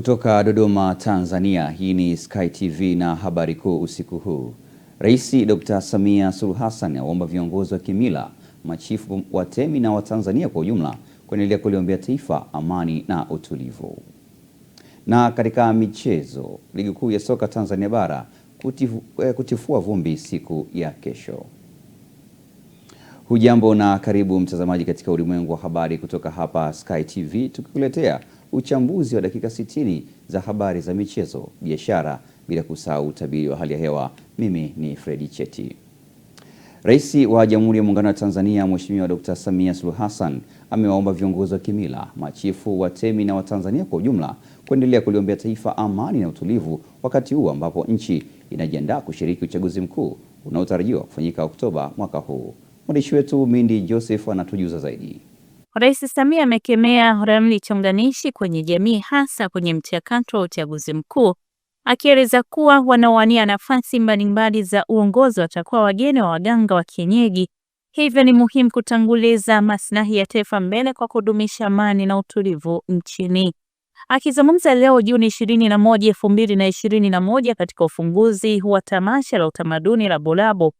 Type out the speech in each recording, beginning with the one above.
Kutoka Dodoma, Tanzania, hii ni Sky TV na habari kuu usiku huu. Rais Dr. Samia Suluhu Hassan awaomba viongozi wa kimila, machifu, watemi na Watanzania kwa ujumla kuendelea kuliombea taifa amani na utulivu. Na katika michezo, ligi kuu ya soka Tanzania bara kutifua vumbi siku ya kesho. Hujambo na karibu mtazamaji katika ulimwengu wa habari kutoka hapa Sky TV, tukikuletea uchambuzi wa dakika 60 za habari za michezo, biashara, bila kusahau utabiri wa hali ya hewa. Mimi ni Fredi Cheti. Rais wa Jamhuri ya Muungano wa Tanzania Mheshimiwa Dr. Samia Suluhu Hassan amewaomba viongozi wa kimila, machifu, watemi na Watanzania kwa ujumla kuendelea kuliombea taifa amani na utulivu wakati huu ambapo nchi inajiandaa kushiriki uchaguzi mkuu unaotarajiwa kufanyika Oktoba mwaka huu. Mwandishi wetu Mindi Joseph anatujuza zaidi. Rais Samia amekemea ramli chonganishi kwenye jamii hasa kwenye mchakato wa uchaguzi mkuu, akieleza kuwa wanaowania nafasi mbalimbali za uongozi watakuwa wageni wa waganga wa kienyeji, hivyo ni muhimu kutanguliza maslahi ya taifa mbele kwa kudumisha amani na utulivu nchini. Akizungumza leo Juni 21, 2021 katika ufunguzi wa tamasha la utamaduni la Bulabo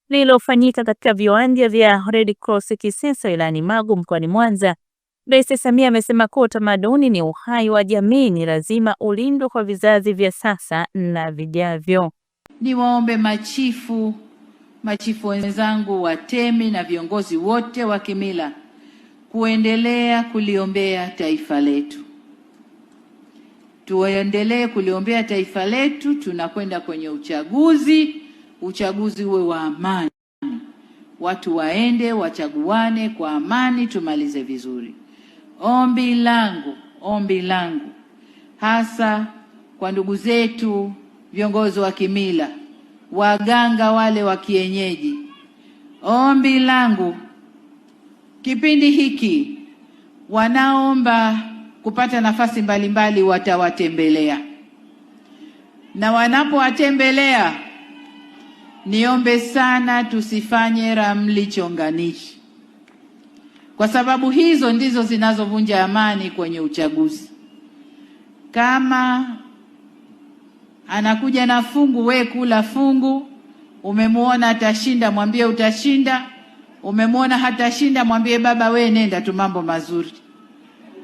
lililofanyika katika viwanja vya Red Cross Kisesa wilayani Magu mkoani Mwanza, Rais Samia amesema kuwa utamaduni ni uhai wa jamii, ni lazima ulindwe kwa vizazi vya sasa na vijavyo. Niwaombe machifu wenzangu, watemi na viongozi wote wa kimila kuendelea kuliombea taifa letu. Tuendelee kuliombea taifa letu. Tunakwenda kwenye uchaguzi uwe wa amani, watu waende wachaguane kwa amani, tumalize vizuri. Ombi langu hasa kwa ndugu zetu viongozi wa kimila, waganga wale wa kienyeji, ombi langu kipindi hiki wanaomba kupata nafasi mbalimbali watawatembelea, na wanapowatembelea niombe sana tusifanye ramli chonganishi, kwa sababu hizo ndizo zinazovunja amani kwenye uchaguzi. Kama anakuja na fungu, we kula fungu. Umemwona atashinda, mwambie utashinda. Umemwona hatashinda, mwambie baba we nenda tu, mambo mazuri.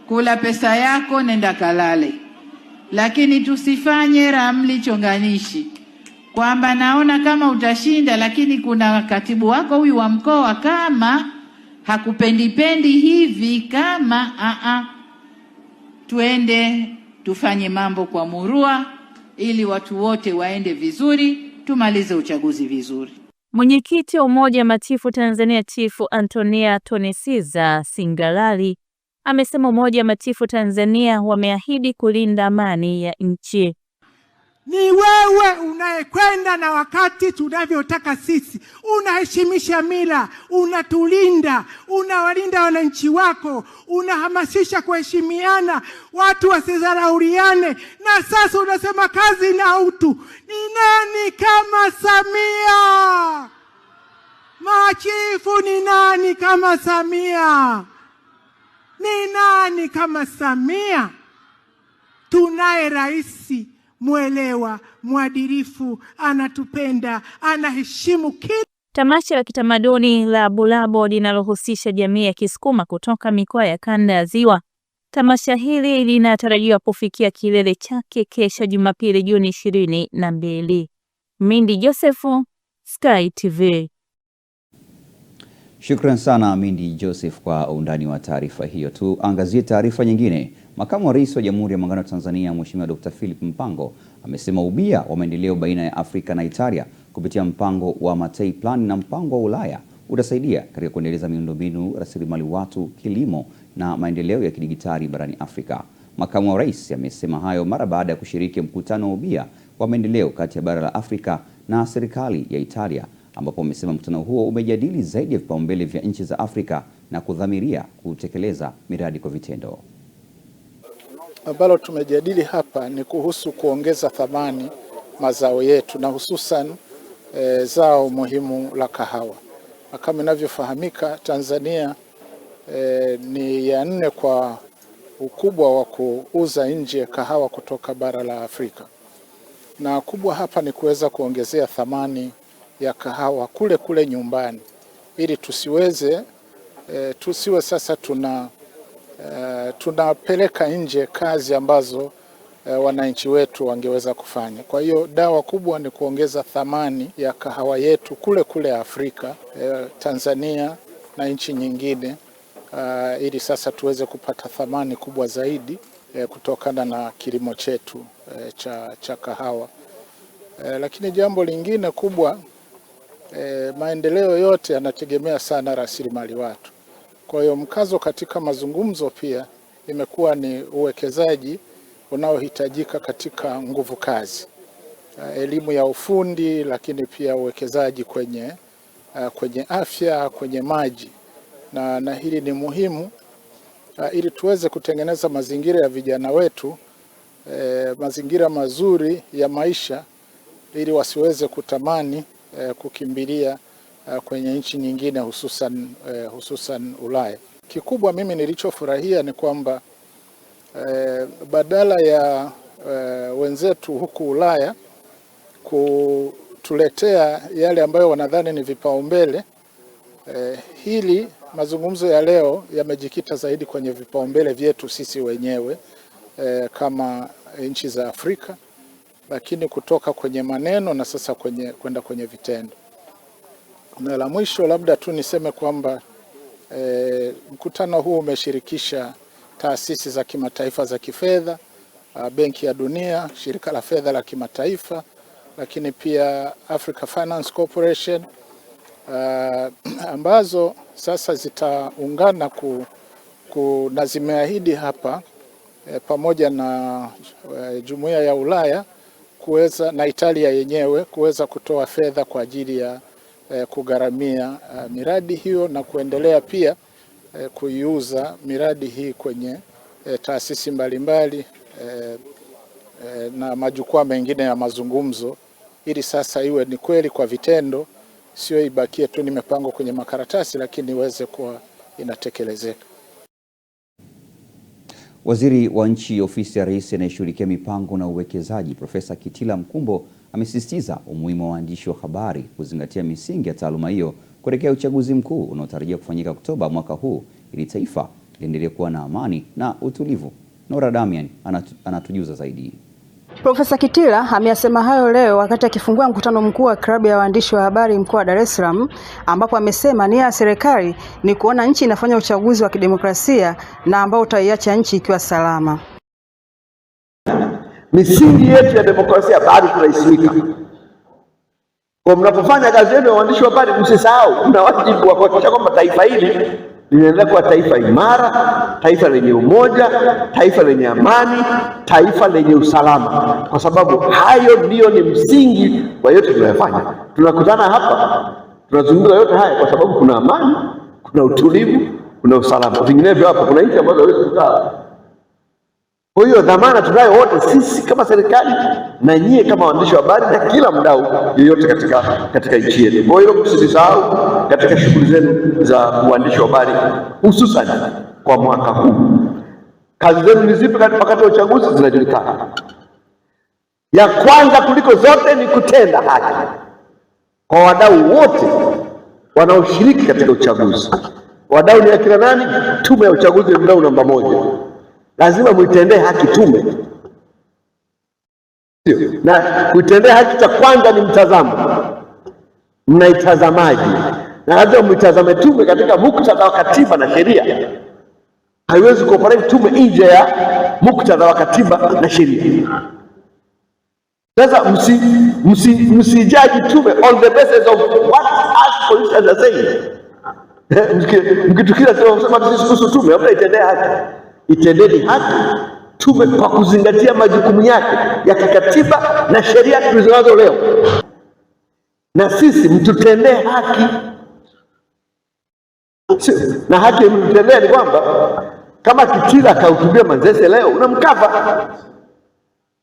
Kula pesa yako, nenda kalale. Lakini tusifanye ramli chonganishi, kwamba naona kama utashinda, lakini kuna katibu wako huyu wa mkoa kama hakupendipendi hivi, kama tuende tufanye mambo kwa murua ili watu wote waende vizuri, tumalize uchaguzi vizuri. Mwenyekiti wa Umoja wa Machifu Tanzania Chifu Antonia Tonesiza Singalali amesema Umoja wa Machifu Tanzania wameahidi kulinda amani ya nchi. Ni wewe unayekwenda na wakati tunavyotaka sisi, unaheshimisha mila, unatulinda, unawalinda wananchi wako, unahamasisha kuheshimiana, watu wasidharauliane, na sasa unasema kazi na utu. Ni nani kama Samia? Machifu, ni nani kama Samia? Ni nani kama Samia? Tunaye rais mwelewa, mwadilifu, anatupenda, anaheshimu kila. Tamasha la kitamaduni la Bulabo linalohusisha jamii ya Kisukuma kutoka mikoa ya kanda ya Ziwa. Tamasha hili linatarajiwa kufikia kilele chake kesho Jumapili Juni 22. Mindi Joseph, Sky TV. Shukran sana Mindi Joseph kwa undani wa taarifa hiyo. Tuangazie taarifa nyingine. Makamu wa Rais wa Jamhuri ya Muungano wa Tanzania Mheshimiwa Dr. Philip Mpango amesema ubia wa maendeleo baina ya Afrika na Italia kupitia mpango wa Mattei Plan na mpango wa Ulaya utasaidia katika kuendeleza miundombinu, rasilimali watu, kilimo na maendeleo ya kidigitali barani Afrika. Makamu wa Rais amesema hayo mara baada ya kushiriki mkutano wa ubia wa maendeleo kati ya bara la Afrika na serikali ya Italia, ambapo amesema mkutano huo umejadili zaidi ya vipaumbele vya nchi za Afrika na kudhamiria kutekeleza miradi kwa vitendo. Ambalo tumejadili hapa ni kuhusu kuongeza thamani mazao yetu na hususan zao muhimu la kahawa. Kama inavyofahamika, Tanzania ni ya 4 kwa ukubwa wa kuuza nje kahawa kutoka bara la Afrika, na kubwa hapa ni kuweza kuongezea thamani ya kahawa kule kule nyumbani, ili tusiwe sasa tunapeleka nje kazi ambazo wananchi wetu wangeweza kufanya. Kwa hiyo dawa kubwa ni kuongeza thamani ya kahawa yetu kule kule Afrika, Tanzania na nchi nyingine, ili sasa tuweze kupata thamani kubwa zaidi kutokana na kilimo chetu cha kahawa. Lakini jambo lingine kubwa, maendeleo yote yanategemea sana rasilimali watu. Kwa hiyo mkazo katika mazungumzo pia imekuwa ni uwekezaji unaohitajika katika nguvu kazi, elimu ya ufundi, lakini pia uwekezaji kwenye afya, kwenye maji, na hili ni muhimu ili tuweze kutengeneza mazingira ya vijana wetu, mazingira mazuri ya maisha, ili wasiweze kutamani kukimbilia kwenye nchi nyingine, hususan Ulaya. Kikubwa mimi nilichofurahia ni kwamba badala ya wenzetu huku Ulaya kutuletea yale ambayo wanadhani ni vipaumbele, hili mazungumzo ya leo yamejikita zaidi kwenye vipaumbele vyetu sisi wenyewe kama nchi za Afrika, lakini kutoka kwenye maneno na sasa kwenda kwenye vitendo. Na la mwisho labda tu niseme kwamba mkutano huu umeshirikisha taasisi za kimataifa za kifedha, Benki ya Dunia, Shirika la Fedha la Kimataifa, lakini pia Africa Finance Corporation, ambazo sasa zitaungana na zimeahidi hapa pamoja na Jumuiya ya Ulaya na Italia yenyewe kuweza kutoa fedha kwa ajili ya kugharamia miradi hiyo na kuendelea pia kuiuza miradi hii kwenye taasisi mbalimbali na majukwaa mengine ya mazungumzo, ili sasa iwe ni kweli kwa vitendo, sio ibakie tu ni mipango kwenye makaratasi, lakini iweze kuwa inatekelezeka. Waziri wa Nchi, Ofisi ya Rais anayeshughulikia mipango na uwekezaji, Profesa Kitila Mkumbo amesisitiza umuhimu wa waandishi wa habari kuzingatia misingi ya taaluma hiyo kuelekea uchaguzi mkuu unaotarajiwa kufanyika Oktoba mwaka huu, ili taifa liendelee kuwa na amani na utulivu. Nora Damian anatujuza zaidi. Profesa Kitila ameyasema hayo leo wakati akifungua mkutano mkuu wa klabu ya waandishi wa habari mkoa wa Dar es Salaam, ambapo amesema nia ya serikali ni kuona nchi inafanya uchaguzi wa kidemokrasia na ambao utaiacha nchi ikiwa salama. Misingi yetu ya demokrasia bado tunaisimika. Kwa mnapofanya kazi yenu ya waandishi wa habari, msisahau kuna wajibu wa kuhakikisha kwamba taifa hili linaendelea kuwa taifa imara, taifa lenye umoja, taifa lenye amani, taifa lenye usalama, kwa sababu hayo ndiyo ni msingi wa yote tunayofanya. Tunakutana hapa, tunazungumza yote haya kwa sababu kuna amani, kuna utulivu, kuna usalama. Vinginevyo hapa kuna nchi ambazo hawezi kukaa. Kwa hiyo dhamana tunayo wote sisi kama serikali na nyie kama waandishi wa habari na kila mdau yoyote katika nchi yetu. Kwa hiyo msisahau katika shughuli zenu za uandishi wa habari, hususan kwa mwaka huu. Kazi zenu ni zipi wakati wa uchaguzi zinajulikana. Ya kwanza kuliko zote ni kutenda haki kwa wadau wote wanaoshiriki katika uchaguzi. Wadau ni akina nani? Tume ya uchaguzi ni mdau namba 1. Lazima muitendee haki tume. Na kuitendea haki cha kwanza ni mtazamo. Mnaitazamaji? Na lazima muitazame tume katika muktadha wa katiba na sheria. Haiwezi kuoperate tume nje ya muktadha wa katiba na sheria. Sasa msijaji tume on the basis of what us politicians are saying. Mkitukila sema sisi kuhusu tume, hapa itendea haki. Itendeni haki tume kwa kuzingatia majukumu yake ya kikatiba na sheria tulizonazo leo, na sisi mtutendee haki. Na haki mtutendee ni kwamba kama Kitila akahutubia Manzese leo, unamkava.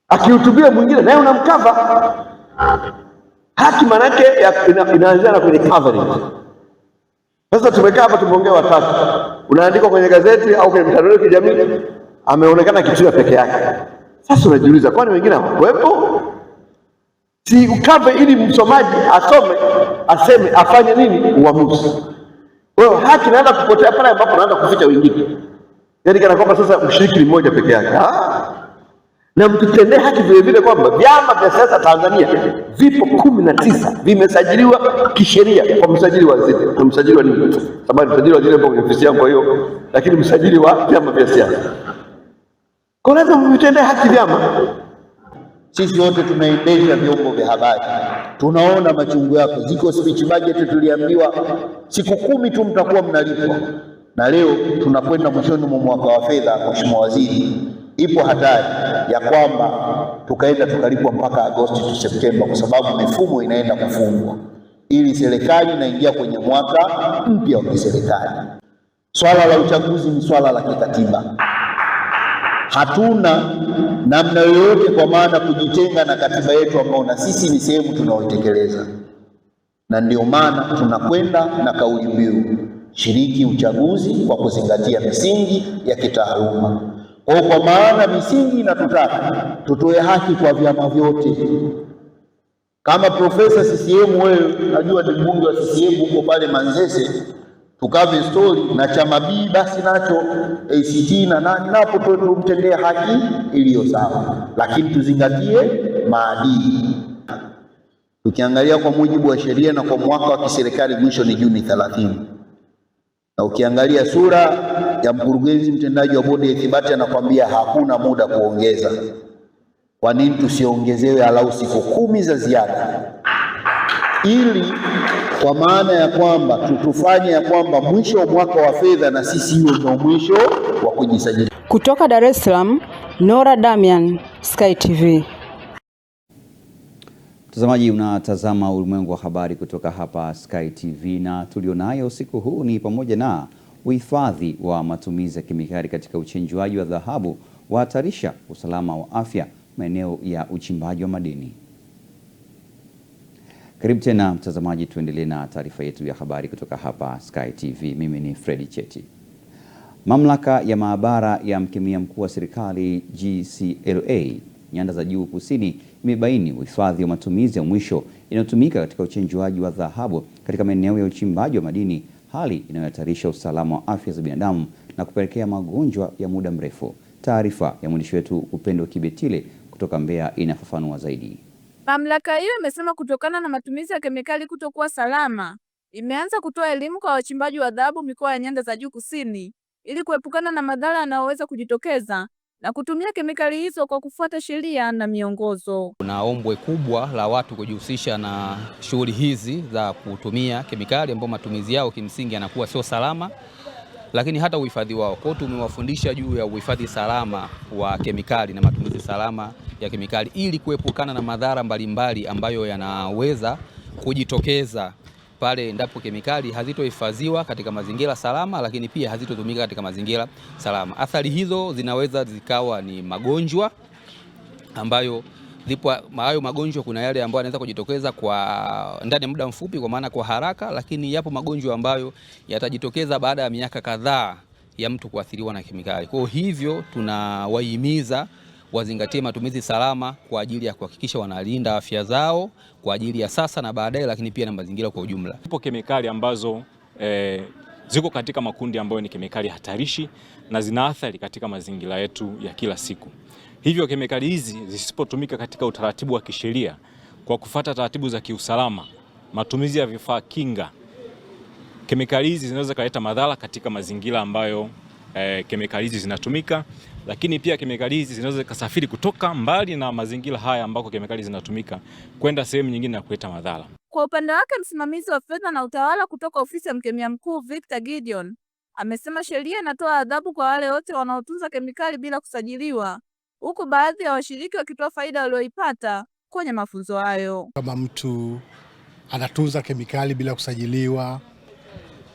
Akihutubia mwingine naye unamkava. Haki manake inaanzia kwenye coverage. Sasa tumekaa hapa tumeongea watatu. Unaandika kwenye gazeti au kwenye mitandao ya kijamii, ameonekana Kitila peke yake. Sasa unajiuliza kwani wengine hawakuwepo? Si ukave ili msomaji asome, aseme, afanye nini? Uamuzi. Kwa hiyo haki inaenda kupotea pale ambapo unaanza kuficha wengine. Yaani kana kwamba sasa mshiriki ni mmoja peke yake. Na mtutendee haki vile vile kwamba vyama vya siasa Tanzania vipo 19 vimesajiliwa kisheria kwa msajili wa waziri. Kwa msajili wa nini? Sababu msajili wa waziri hapo kwenye ofisi yangu, kwa hiyo lakini msajili wa vyama vya siasa. Kwa lazima mtutendee haki vyama. Sisi wote tunaendesha vyombo vya habari, tunaona machungu yako. Ziko speech budget tuliambiwa siku 10 tu mtakuwa mnalipwa, na leo tunakwenda mwishoni mwa mwaka wa fedha. Mheshimiwa Waziri, ipo hatari ya kwamba tukaenda tukalipwa mpaka Agosti tu Septemba, kwa sababu mifumo inaenda kufungwa ili serikali inaingia kwenye mwaka mpya wa kiserikali. Swala la uchaguzi ni swala la kikatiba. Hatuna namna yoyote kwa maana kujitenga na katiba yetu ambayo na sisi ni sehemu tunaoitekeleza, na ndio maana tunakwenda na kauli mbiu shiriki uchaguzi kwa kuzingatia misingi ya kitaaluma. Kwa maana misingi inatutaka tutoe haki kwa vyama vyote. Kama Profesa CCM, wewe najua ni mbunge wa CCM huko pale Manzese, tukave story na chama B basi nacho ACT na nani, napo tumtendee haki iliyo sawa, lakini tuzingatie maadili. Tukiangalia kwa mujibu wa sheria na kwa mwaka wa kiserikali mwisho ni Juni 30. Na ukiangalia sura ya mkurugenzi mtendaji wa bodi ya ithibati anakuambia hakuna muda kuongeza. Kwa nini tusiongezewe alau siku 10 za ziada, ili kwa maana ya kwamba tutufanye ya kwamba mwisho wa mwaka wa fedha na sisi hiyo ndio mwisho wa kujisajili. Kutoka Dar es Salaam, Nora Damian, Sky TV. Mtazamaji, unatazama Ulimwengu wa Habari kutoka hapa Sky TV, na tulionayo usiku huu ni pamoja na uhifadhi wa matumizi ya kemikali katika uchenjuaji wa dhahabu wahatarisha usalama wa afya maeneo ya uchimbaji wa madini. Karibu tena mtazamaji, tuendelee na taarifa yetu ya habari kutoka hapa Sky TV. Mimi ni Freddy Cheti. Mamlaka ya maabara ya mkemia mkuu wa serikali GCLA Nyanda za Juu Kusini imebaini uhifadhi wa matumizi ya mwisho inayotumika katika uchenjuaji wa dhahabu katika maeneo ya uchimbaji wa madini, hali inayohatarisha usalama wa afya za binadamu na kupelekea magonjwa ya muda mrefu. Taarifa ya mwandishi wetu Upendo Kibetile kutoka Mbeya inafafanua zaidi. Mamlaka hiyo imesema kutokana na matumizi ya kemikali kutokuwa salama, imeanza kutoa elimu kwa wachimbaji wa dhahabu mikoa ya Nyanda za Juu Kusini ili kuepukana na madhara yanayoweza kujitokeza na kutumia kemikali hizo kwa kufuata sheria na miongozo. Kuna ombwe kubwa la watu kujihusisha na shughuli hizi za kutumia kemikali ambao matumizi yao kimsingi yanakuwa sio salama, lakini hata uhifadhi wao. Kwa hiyo tumewafundisha juu ya uhifadhi salama wa kemikali na matumizi salama ya kemikali ili kuepukana na madhara mbalimbali ambayo yanaweza kujitokeza pale endapo kemikali hazitohifadhiwa katika mazingira salama, lakini pia hazitotumika katika mazingira salama. Athari hizo zinaweza zikawa ni magonjwa ambayo hayo magonjwa, kuna yale ambayo yanaweza kujitokeza kwa ndani ya muda mfupi, kwa maana kwa haraka, lakini yapo magonjwa ambayo yatajitokeza baada ya miaka kadhaa ya mtu kuathiriwa na kemikali. Kwa hivyo tunawahimiza wazingatie matumizi salama kwa ajili ya kuhakikisha wanalinda afya zao kwa ajili ya sasa na baadaye, lakini pia na mazingira kwa ujumla. Ipo kemikali ambazo ziko katika makundi ambayo ni kemikali hatarishi na zina athari katika mazingira yetu ya kila siku. Hivyo kemikali hizi zisipotumika katika utaratibu wa kisheria kwa kufuata taratibu za kiusalama, matumizi ya vifaa kinga, kemikali hizi zinaweza kuleta madhara katika mazingira ambayo kemikali hizi zinatumika, lakini pia kemikali hizi zinaweza kusafiri kutoka mbali na mazingira haya ambako kemikali zinatumika kwenda sehemu nyingine na kuleta madhara. Kwa upande wake, msimamizi wa fedha na utawala kutoka ofisi ya mkemia mkuu Victor Gideon amesema sheria inatoa adhabu kwa wale wote wanaotunza kemikali bila kusajiliwa, huku baadhi ya washiriki wakitoa faida walioipata kwenye mafunzo hayo. Kama mtu anatunza kemikali bila kusajiliwa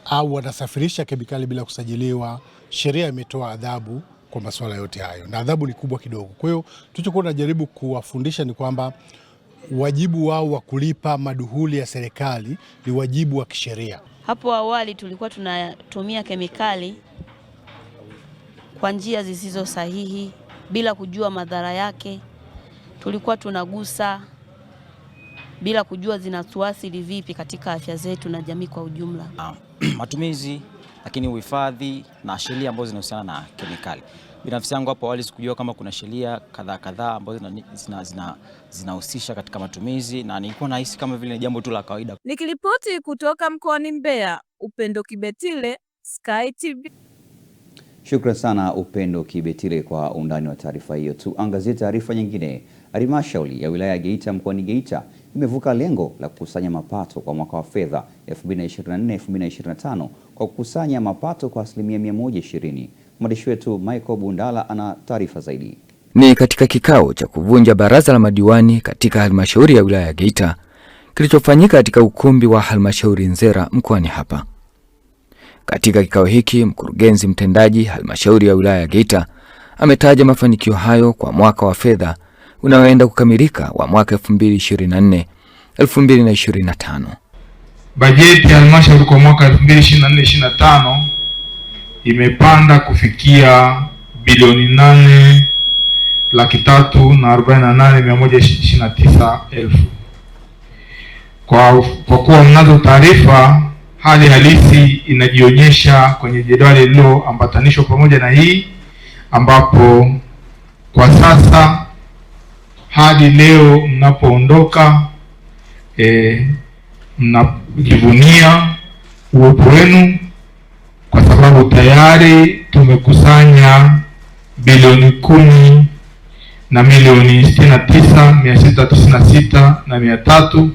au anasafirisha kemikali bila kusajiliwa, sheria imetoa adhabu kwa masuala yote hayo, na adhabu ni kubwa kidogo. Kwa hiyo tulichokuwa tunajaribu kuwafundisha ni kwamba wajibu wao wa kulipa maduhuli ya serikali ni wajibu wa kisheria. Hapo awali tulikuwa tunatumia kemikali kwa njia zisizo sahihi bila kujua madhara yake. Tulikuwa tunagusa bila kujua zinatuathiri vipi katika afya zetu na jamii kwa ujumla. Matumizi, lakini uhifadhi na sheria ambazo zinahusiana na kemikali. Binafsi yangu hapo awali sikujua kama kuna sheria kadhaa ambazo zinahusisha katika matumizi, na nilikuwa nahisi kama vile ni jambo tu la kawaida. Nikiripoti kutoka mkoani Mbeya, Upendo Kibetile, Sky TV. Shukrani sana Upendo Kibetile kwa undani wa taarifa hiyo. Tuangazie taarifa nyingine. Halmashauri ya wilaya ya Geita mkoani Geita imevuka lengo la kukusanya mapato kwa mwaka wa fedha 2024-2025 kwa kukusanya mapato kwa asilimia 120. Mwandishi wetu Michael Bundala ana taarifa zaidi. Ni katika kikao cha kuvunja baraza la madiwani katika halmashauri ya wilaya ya Geita kilichofanyika katika ukumbi wa halmashauri Nzera mkoani hapa. Katika kikao hiki, mkurugenzi mtendaji halmashauri ya wilaya ya Geita ametaja mafanikio hayo kwa mwaka wa fedha unaoenda kukamilika wa mwaka 2024-2025. Bajeti ya halmashauri kwa mwaka 2024-2025 imepanda kufikia bilioni 8,348,129,000. Kwa kuwa mnazo taarifa, hali halisi inajionyesha kwenye jedwali lililoambatanishwa pamoja na hii, ambapo kwa sasa hadi leo mnapoondoka mnajivunia uwepo wenu, kwa sababu tayari tumekusanya bilioni 10,696,300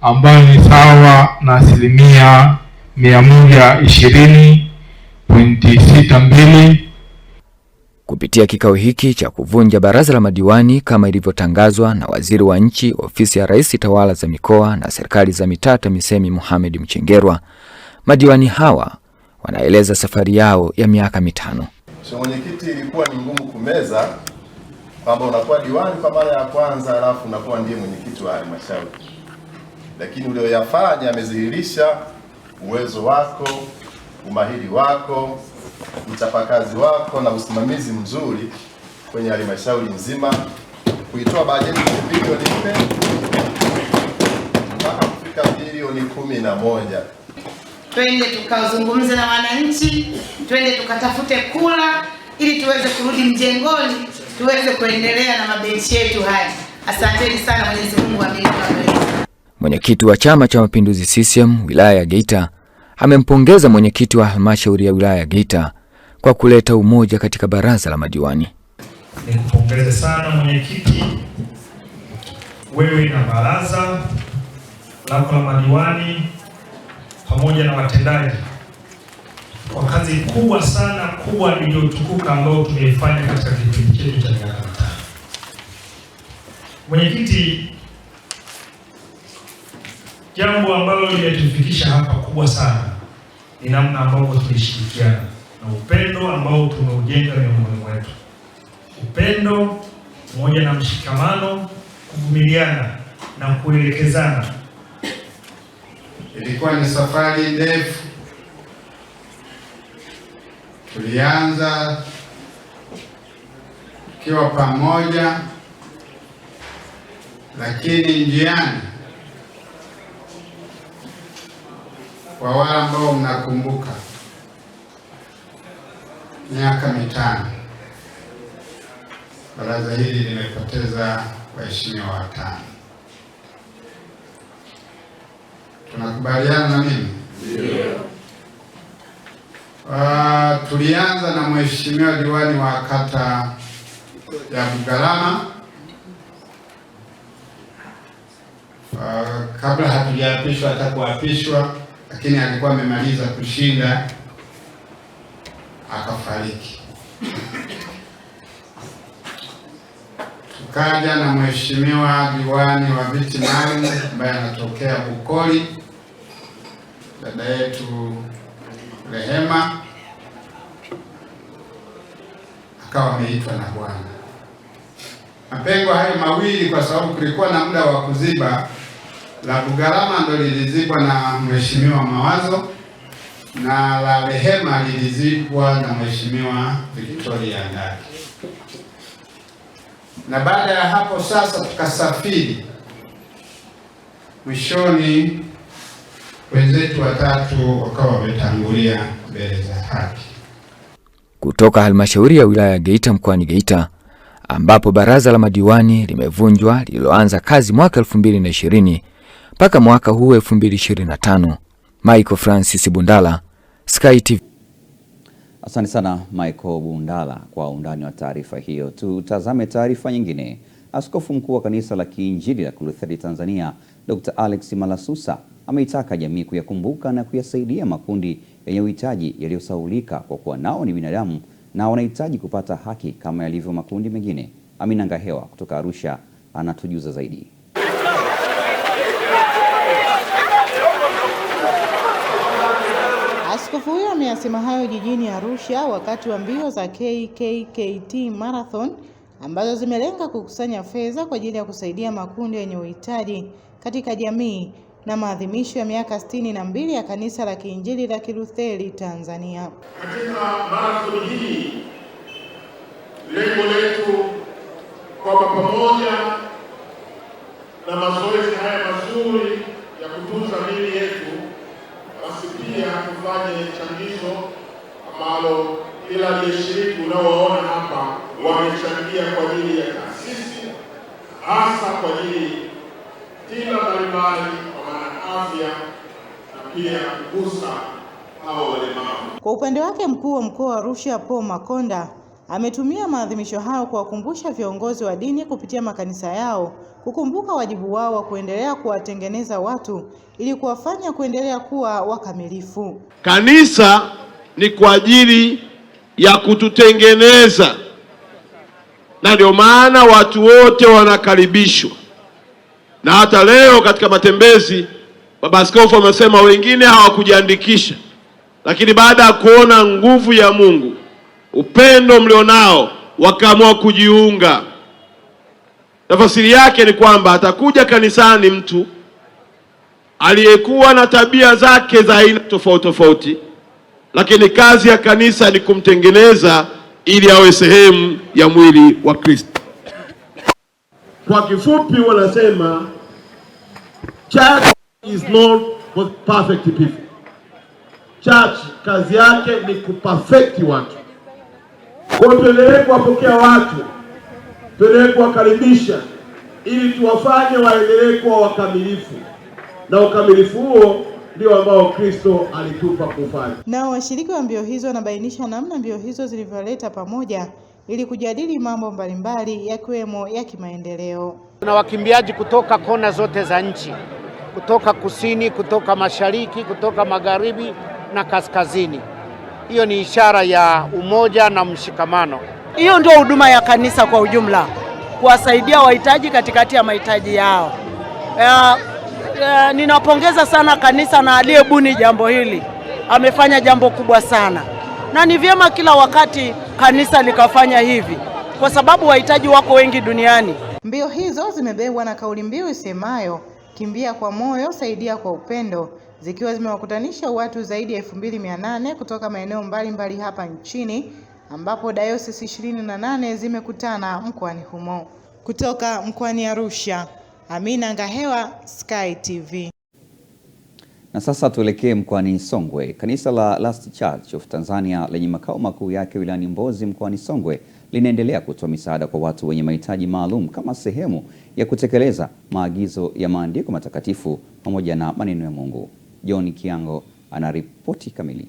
ambayo ni sawa na asilimia 120.62. Kupitia kikao hiki cha kuvunja baraza la madiwani kama ilivyotangazwa na Waziri wa Nchi, Ofisi ya Rais, Tawala za Mikoa na Serikali za Mitaa, TAMISEMI, Mohamed Mchengerwa, madiwani hawa wanaeleza safari yao ya miaka 5. Mwenyekiti, ilikuwa ni ngumu kumeza kwamba unakuwa diwani kwa mara ya kwanza alafu unakuwa ndiye mwenyekiti wa halmashauri, lakini ulioyafanya amedhihirisha uwezo wako, umahiri wako, mchapakazi wako na usimamizi mzuri kwenye halmashauri nzima, kuitoa bajeti bilioni 4 mpaka kufika bilioni 11. Twende tukazungumze na wananchi, twende tukatafute kula ili tuweze kurudi mjengoni, tuweze kuendelea na mabenchi yetu haya. Asanteni sana, Mwenyezi Mungu amebariki. Mwenyekiti wa Chama cha Mapinduzi CCM wilaya ya Geita amempongeza mwenyekiti wa halmashauri ya wilaya ya Geita kwa kuleta umoja katika baraza la madiwani. Nikupongeze sana mwenyekiti, wewe na baraza lako la madiwani pamoja na watendaji kwa kazi kubwa sana iliyotukuka ambayo tumeifanya katika kipindi chetu cha miaka 5. Mwenyekiti, jambo ambalo limetufikisha hapa kubwa sana ni namna ambavyo tulishirikiana na upendo ambao tumeujenga miongoni mwetu. Upendo pamoja na mshikamano, kuvumiliana na kuelekezana. Ilikuwa ni safari ndefu. Tulianza tukiwa pamoja, lakini njiani, kwa wale ambao mnakumbuka, miaka 5 baraza hili limepoteza waheshimiwa 5. Tunakubaliana na mimi? Ndio. Tulianza na mheshimiwa diwani wa kata ya Bugalama. Kabla hatujaapishwa hata kuapishwa, lakini alikuwa amemaliza kushinda akafariki. Tukaja na mheshimiwa diwani wa viti maalum ambaye anatokea Bukoli, dada yetu Rehema, akawa ameitwa na Bwana. Mapengo hayo mawili, kwa sababu kulikuwa na muda wa kuziba, la Bugalama ndo lilizibwa na mheshimiwa Mawazo na la rehema lilizikwa na Mheshimiwa Victoria Ndaki. Na baada ya hapo sasa tukasafiri. Mwishoni wenzetu watatu wakawa wametangulia mbele za haki. Kutoka halmashauri ya wilaya ya Geita mkoani Geita, ambapo baraza la madiwani limevunjwa lililoanza kazi mwaka 2020 mpaka mwaka huu 2025. Michael Francis Bundala, Sky TV. Asante sana Michael Bundala kwa undani wa taarifa hiyo. Tutazame taarifa nyingine. Askofu mkuu wa kanisa la Kiinjili la Kilutheri Tanzania, Dr. Alex Malasusa ameitaka jamii kuyakumbuka na kuyasaidia makundi yenye uhitaji yaliyosahaulika kwa kuwa nao ni binadamu na wanahitaji kupata haki kama yalivyo makundi mengine. Amina Ngahewa kutoka Arusha anatujuza zaidi. Askofu huyo ameyasema hayo jijini Arusha wakati wa mbio za KKKT Marathon ambazo zimelenga kukusanya fedha kwa ajili ya kusaidia makundi yenye uhitaji katika jamii na maadhimisho ya miaka 62 ya kanisa la Kiinjili la Kilutheri Tanzania. Katika marathon hii lengo letu kwamba pamoja na mazoezi haya mazuri ya kutunza miili yetu, basi pia tufanye changizo ambalo kila aliyeshiriki unaoona hapa wamechangia kwa ajili ya taasisi, hasa kwa ajili tiba mbalimbali kwa maana afya na pia kugusa hao walemavu. Kwa upande wake mkuu wa mkoa wa Arusha Paul Makonda ametumia maadhimisho hayo kuwakumbusha viongozi wa dini kupitia makanisa yao kukumbuka wajibu wao wa kuendelea kuwatengeneza watu ili kuwafanya kuendelea kuwa wakamilifu. Kanisa ni kwa ajili ya kututengeneza, na ndio maana watu wote wanakaribishwa. Na hata leo katika matembezi baba askofu amesema wengine hawakujiandikisha, lakini baada ya kuona nguvu ya Mungu, upendo mlionao, wakaamua kujiunga. Tafsiri yake ni kwamba atakuja kanisani mtu aliyekuwa na tabia zake za aina tofauti tofauti, lakini kazi ya kanisa ni kumtengeneza ili awe sehemu ya mwili wa Kristo. Kwa kifupi wanasema church is not for perfect people. Church kazi yake ni kuperfect watu. Kwa tuendelee kuwapokea watu, tuendelee kuwakaribisha ili tuwafanye waendelee kuwa wakamilifu, na ukamilifu huo ndio ambao Kristo alitupa kufanya. Nao washiriki wa mbio hizo wanabainisha namna mbio hizo zilivyoleta pamoja ili kujadili mambo mbalimbali yakiwemo ya kimaendeleo. Tuna wakimbiaji kutoka kona zote za nchi, kutoka kusini, kutoka mashariki, kutoka magharibi na kaskazini. Hiyo ni ishara ya umoja na mshikamano. Hiyo ndio huduma ya kanisa kwa ujumla, kuwasaidia wahitaji katikati ya mahitaji yao. Ninapongeza sana kanisa na aliyebuni jambo hili. Amefanya jambo kubwa sana. Na ni vyema kila wakati kanisa likafanya hivi, kwa sababu wahitaji wako wengi duniani. Mbio hizo zimebebwa na kauli mbiu isemayo kimbia kwa moyo, saidia kwa upendo, zikiwa zimewakutanisha watu zaidi ya 2800 kutoka maeneo mbalimbali hapa nchini, ambapo dayosisi 28 zimekutana mkoani humo. Kutoka mkoani Arusha, Amina Ngahewa, Sky TV. Na sasa tuelekee mkoani Songwe. Kanisa la Last Church of Tanzania lenye makao makuu yake wilayani Mbozi mkoani Songwe linaendelea kutoa misaada kwa watu wenye mahitaji maalum kama sehemu ya kutekeleza maagizo ya maandiko matakatifu pamoja na maneno ya Mungu. John Kiango anaripoti kamili.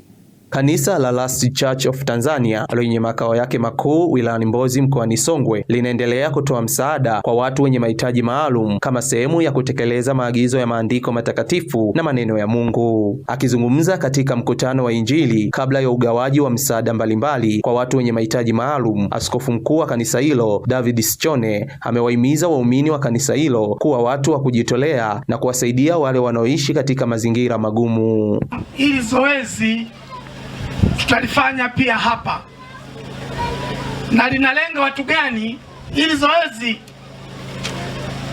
Kanisa la Last Church of Tanzania lenye makao yake makuu wilayani Mbozi mkoani Songwe linaendelea kutoa msaada kwa watu wenye mahitaji maalum kama sehemu ya kutekeleza maagizo ya maandiko matakatifu na maneno ya Mungu. Akizungumza katika mkutano wa Injili kabla ya ugawaji wa msaada mbalimbali kwa watu wenye mahitaji maalum, askofu mkuu wa kanisa hilo David Sichone amewahimiza waumini wa kanisa hilo kuwa watu wa kujitolea na kuwasaidia wale wanaoishi katika mazingira magumu. Hili zoezi tutalifanya pia hapa. Na linalenga watu gani? Hili zoezi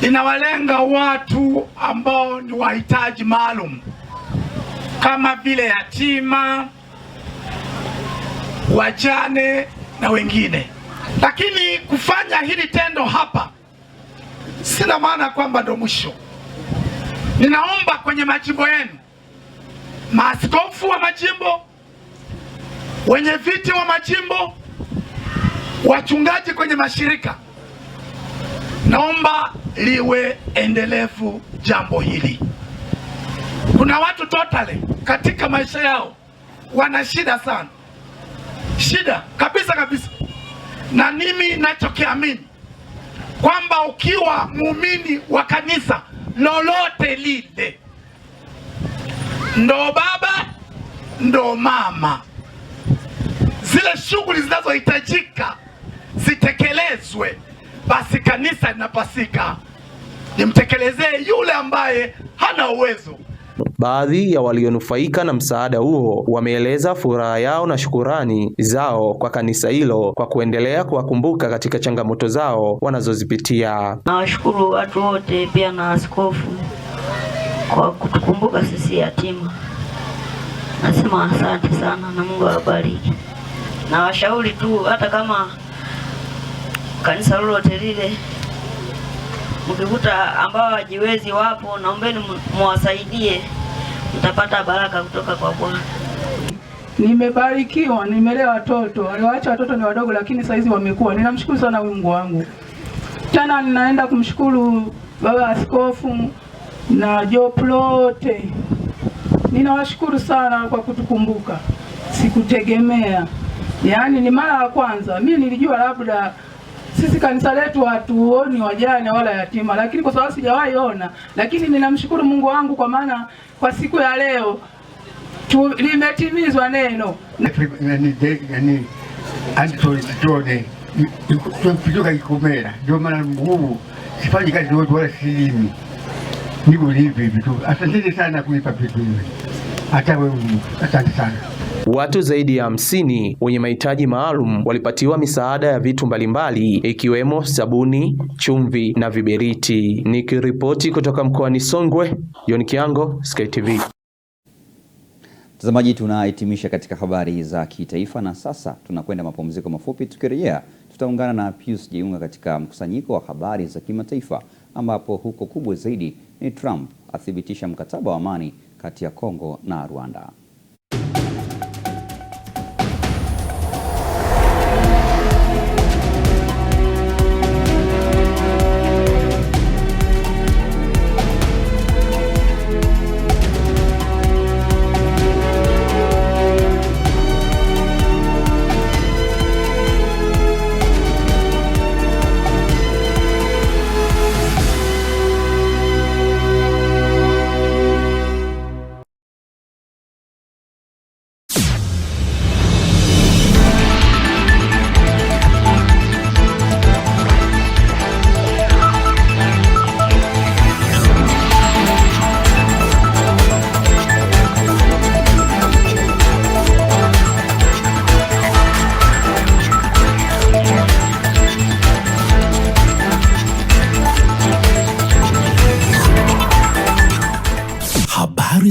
linawalenga watu ambao ni wahitaji maalum, kama vile yatima, wajane na wengine. Lakini kufanya hili tendo hapa sina maana kwamba ndo mwisho. Ninaomba kwenye majimbo yenu, maaskofu wa majimbo, wenye viti wa majimbo, wachungaji kwenye mashirika, naomba liwe endelevu jambo hili. Kuna watu totally katika maisha yao wana shida sana, shida kabisa, na mimi nachokiamini kwamba ukiwa muumini wa kanisa lolote lile, ndo baba ndo mama, zile shughuli zinazohitajika zitekelezwe, basi kanisa linapasika nimtekelezee yule ambaye hana uwezo. Baadhi ya walionufaika na msaada huo wameeleza furaha yao na shukurani zao kwa kanisa hilo kwa kuendelea kuwakumbuka katika changamoto zao wanazozipitia. Nawashukuru watu wote, pia na askofu kwa kutukumbuka sisi yatima. Nasema asante sana na Mungu awabariki. Na washauri tu, hata kama kanisa lolote lile mkikuta ambao hajiwezi wapo, naombeni muwasaidie, mtapata baraka kutoka kwa Bwana. Nimebarikiwa, nimelea watoto. Waliwaacha watoto ni wadogo, lakini saizi wamekuwa. Ninamshukuru sana Mungu wangu. Tena ninaenda kumshukuru baba askofu na jopo lote. Ninawashukuru sana kwa kutukumbuka. Sikutegemea. Yaani ni mara ya kwanza. Mimi nilijua labda sisi kanisa letu hatuoni wajane wala yatima, lakini kwa sababu sijawahi ona, lakini ninamshukuru Mungu wangu kwa maana kwa siku ya leo limetimizwa neno. Kutoka Ikomera, ndio maana nguvu sifanyi kazi wote wala silimi, niko hivi tu. Asante sana kunipa vitu hivi, hata wewe asante sana. Watu zaidi ya 50 wenye mahitaji maalum walipatiwa misaada ya vitu mbalimbali ikiwemo sabuni, chumvi na viberiti. Nikiripoti kutoka mkoani Songwe, John Kiango, Sky TV. Mtazamaji, tunahitimisha katika habari za kitaifa na sasa tunakwenda mapumziko mafupi. Tukirejea tutaungana na Pius Jiunga katika mkusanyiko wa habari za kimataifa, ambapo huko kubwa zaidi ni Trump athibitisha mkataba wa amani kati ya Kongo na Rwanda.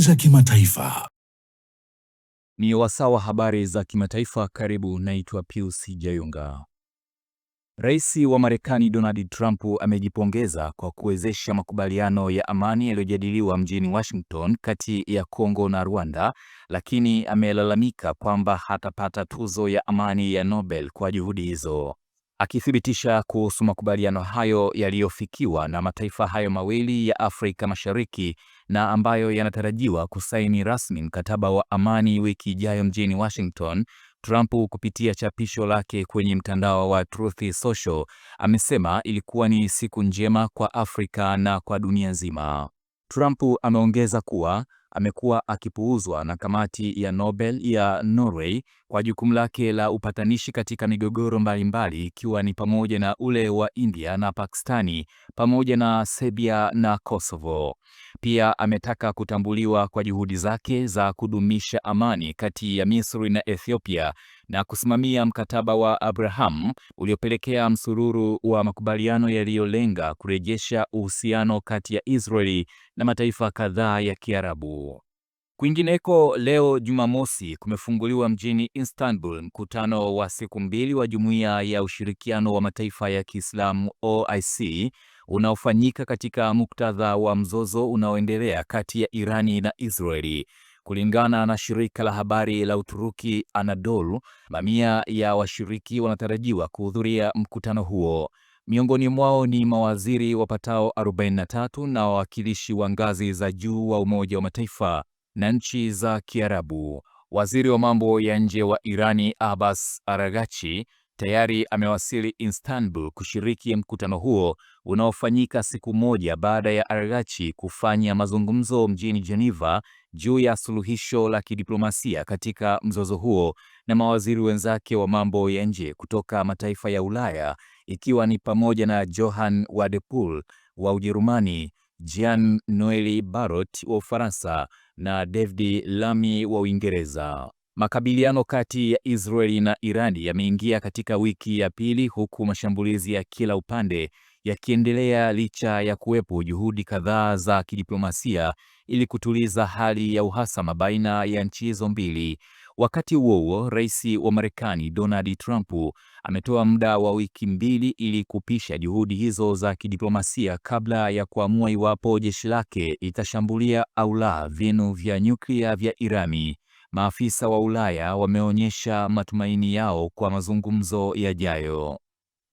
za kimataifa. Ni wasaa wa habari za kimataifa. Karibu, naitwa Pius Jiunga. Rais wa Marekani Donald Trump amejipongeza kwa kuwezesha makubaliano ya amani yaliyojadiliwa mjini Washington kati ya Kongo na Rwanda, lakini amelalamika kwamba hatapata tuzo ya amani ya Nobel kwa juhudi hizo. Akithibitisha kuhusu makubaliano hayo yaliyofikiwa na mataifa hayo mawili ya Afrika Mashariki na ambayo yanatarajiwa kusaini rasmi mkataba wa amani wiki ijayo mjini Washington, Trump kupitia chapisho lake kwenye mtandao wa Truth Social amesema ilikuwa ni siku njema kwa Afrika na kwa dunia nzima. Trump ameongeza kuwa amekuwa akipuuzwa na kamati ya Nobel ya Norway kwa jukumu lake la upatanishi katika migogoro mbalimbali, ikiwa ni pamoja na ule wa India na Pakistani pamoja na Serbia na Kosovo. Pia ametaka kutambuliwa kwa juhudi zake za kudumisha amani kati ya Misri na Ethiopia na kusimamia mkataba wa Abraham uliopelekea msururu wa makubaliano yaliyolenga kurejesha uhusiano kati ya Israeli na mataifa kadhaa ya Kiarabu. Kwingineko, leo Jumamosi kumefunguliwa mjini Istanbul mkutano wa siku 2 wa Jumuiya ya Ushirikiano wa Mataifa ya Kiislamu OIC unaofanyika katika muktadha wa mzozo unaoendelea kati ya Irani na Israeli. Kulingana na shirika la habari la Uturuki Anadolu, mamia ya washiriki wanatarajiwa kuhudhuria mkutano huo. Miongoni mwao ni mawaziri wapatao 43 na wawakilishi wa ngazi za juu wa Umoja wa Mataifa na nchi za Kiarabu. Waziri wa mambo ya nje wa Irani Abbas Araghchi tayari amewasili Istanbul kushiriki mkutano huo unaofanyika siku moja baada ya Araghchi kufanya mazungumzo mjini Geneva juu ya suluhisho la kidiplomasia katika mzozo huo na mawaziri wenzake wa mambo ya nje kutoka mataifa ya Ulaya, ikiwa ni pamoja na Johann Wadephul wa Ujerumani, Jean-Noel Barrot wa Ufaransa na David Lammy wa Uingereza. Makabiliano kati ya Israeli na Irani yameingia katika wiki ya pili, huku mashambulizi ya kila upande yakiendelea licha ya kuwepo juhudi kadhaa za kidiplomasia ili kutuliza hali ya uhasama baina ya nchi hizo mbili. Wakati huo huo, Rais wa Marekani Donald Trump ametoa muda wa wiki 2 ili kupisha juhudi hizo za kidiplomasia kabla ya kuamua iwapo jeshi lake litashambulia au la vinu vya nyuklia vya Irani. Maafisa wa Ulaya wameonyesha matumaini yao kwa mazungumzo yajayo.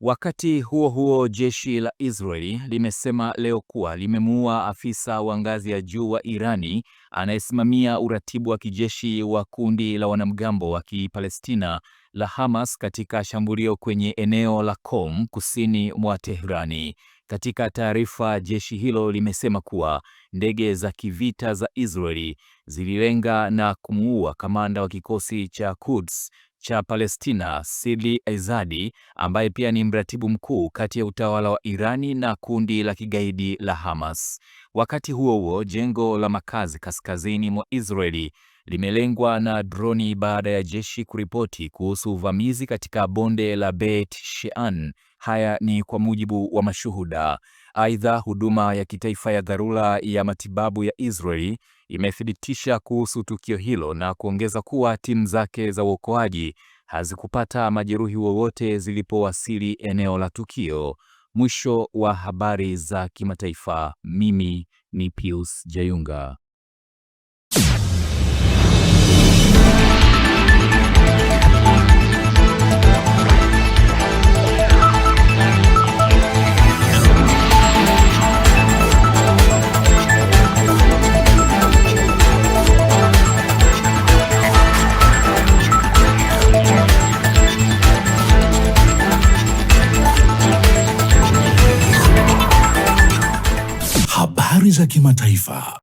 Wakati huo huo, jeshi la Israeli limesema leo kuwa limemuua afisa wa ngazi ya juu wa Irani anayesimamia uratibu wa kijeshi wa kundi la wanamgambo wa Kipalestina la Hamas katika shambulio kwenye eneo la Qom kusini mwa Teherani. Katika taarifa, jeshi hilo limesema kuwa ndege za kivita za Israeli zililenga na kumuua kamanda wa kikosi cha Quds cha Palestina Sili Aizadi, ambaye pia ni mratibu mkuu kati ya utawala wa Irani na kundi la kigaidi la Hamas. Wakati huo huo, jengo la makazi kaskazini mwa Israeli limelengwa na droni baada ya jeshi kuripoti kuhusu uvamizi katika bonde la Beit Shean. Haya ni kwa mujibu wa mashuhuda. Aidha, huduma ya kitaifa ya dharura ya matibabu ya Israeli imethibitisha kuhusu tukio hilo na kuongeza kuwa timu zake za uokoaji hazikupata majeruhi wowote zilipowasili eneo la tukio. Mwisho wa habari za kimataifa. Mimi ni Pius Jayunga. Habari za kimataifa.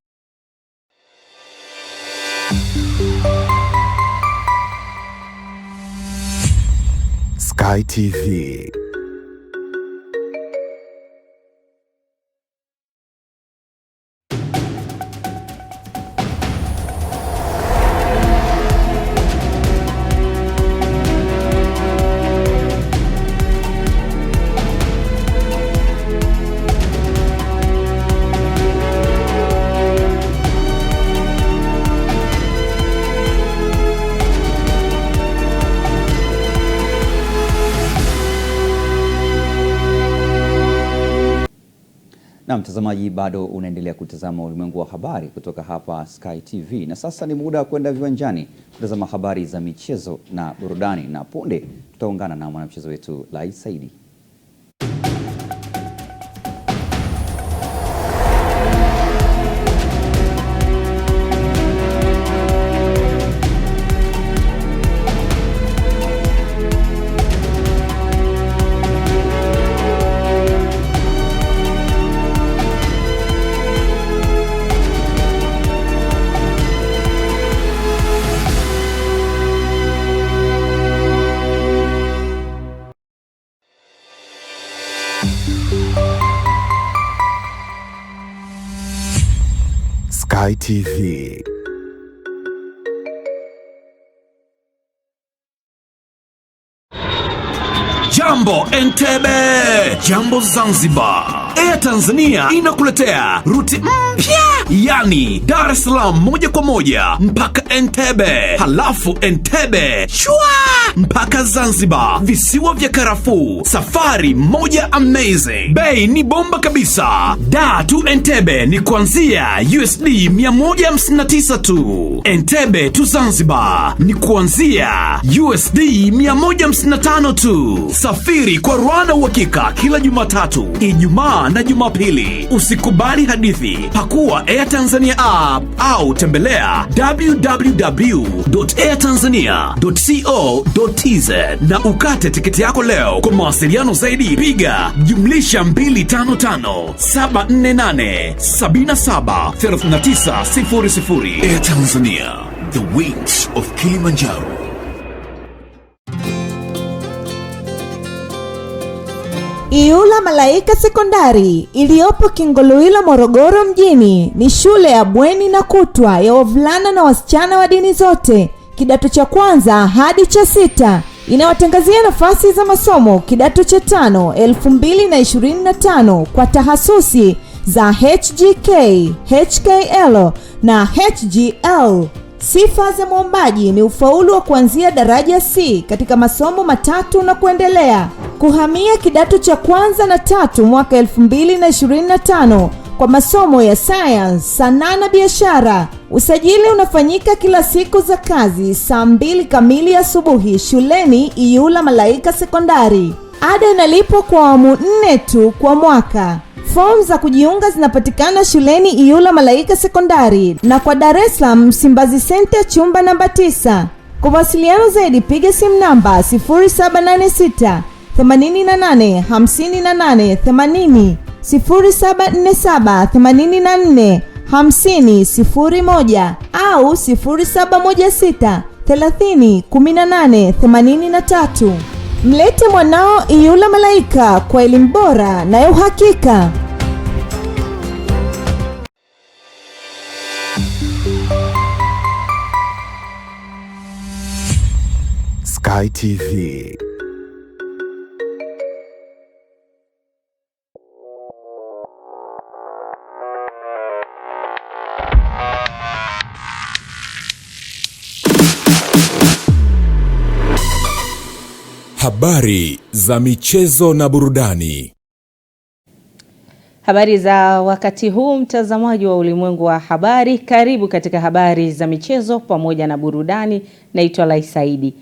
Sky TV. Na mtazamaji, bado unaendelea kutazama ulimwengu wa habari kutoka hapa Sky TV, na sasa ni muda wa kwenda viwanjani kutazama habari za michezo na burudani, na punde tutaungana na mwanamchezo wetu Lai Saidi. Sky TV. Jambo Entebbe, jambo Zanzibar. Air Tanzania inakuletea ruti mpya, yani Dar es Salaam moja kwa moja mpaka Entebbe, halafu Entebbe shwa mpaka Zanzibar, visiwa vya karafuu. Safari moja amazing, bei ni bomba kabisa. Dar to Entebbe ni kuanzia USD 159 tu. Entebbe to Zanzibar ni kuanzia USD 155 tu. Safiri kwa Rwanda uhakika kila Jumatatu, Ijumaa na Jumapili. Usikubali hadithi. Pakua Air Tanzania app au tembelea www.airtanzania.co.tz na ukate tiketi yako leo. Kwa mawasiliano zaidi piga +255 748 77 3900. Air Tanzania, the wings of Kilimanjaro. Iyula Malaika Sekondari iliyopo Kingolwilo, Morogoro mjini ni shule ya bweni na kutwa ya wavulana na wasichana wa dini zote, kidato cha kwanza hadi cha 6. Inawatangazia nafasi za masomo kidato cha 5 2025 kwa tahasusi za HGK, HKL na HGL. Sifa za mwombaji ni ufaulu wa kuanzia daraja C katika masomo matatu na kuendelea. Kuhamia kidato cha kwanza na 3 mwaka 2025 kwa masomo ya science, sanaa na biashara. Usajili unafanyika kila siku za kazi saa 2 kamili asubuhi shuleni Iyula Malaika Sekondari. Ada inalipwa kwa awamu 4 tu kwa mwaka. Fomu za kujiunga zinapatikana shuleni Iyula Malaika Sekondari na kwa Dar es Salaam Msimbazi Center chumba namba 9. Kwa mawasiliano zaidi piga simu namba 0786 88 58 80, 0747 84 50 01 au 0716 30 18 83. Mlete mwanao Iyula Malaika kwa elimu bora na ya uhakika. Sky TV. Habari za michezo na burudani. Habari za wakati huu, mtazamaji wa Ulimwengu wa Habari, karibu katika habari za michezo pamoja na burudani. Naitwa Laisaidi.